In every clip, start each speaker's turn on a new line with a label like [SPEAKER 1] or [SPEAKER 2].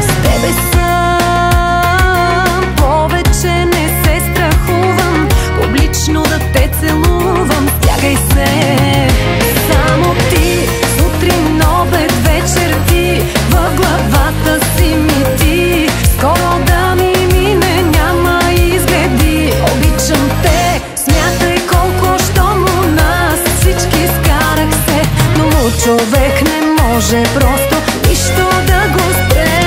[SPEAKER 1] С тебе съм, повече не се страхувам публично да те целувам. Стягай се, само ти, сутрин, обед, вечер ти, в главата си ми ти. Скоро да ми мине, няма изгледи. Обичам те, смятай колко щом у нас всички скарах се, но човек не може просто нищо да го спре.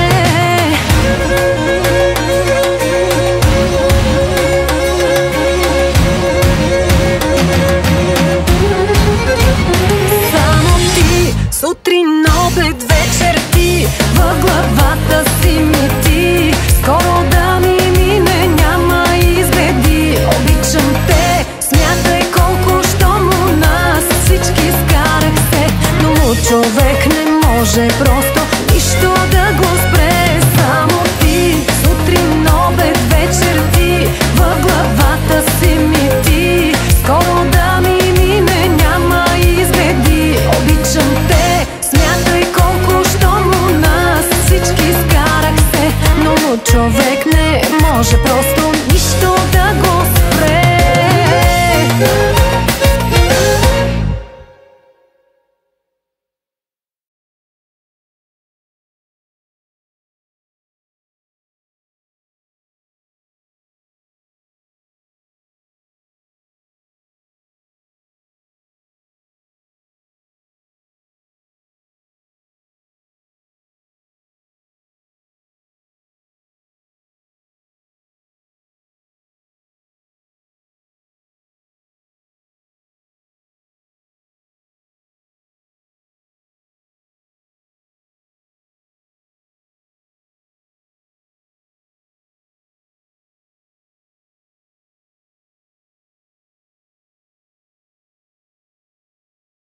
[SPEAKER 1] Само ти, сутрин, обед, вечер ти, в главата си ми ти. Скоро да ми мине, няма изгледи. Обичам те, смятай колко щом у нас всички скарах се, но човек не може просто нищо да го спре.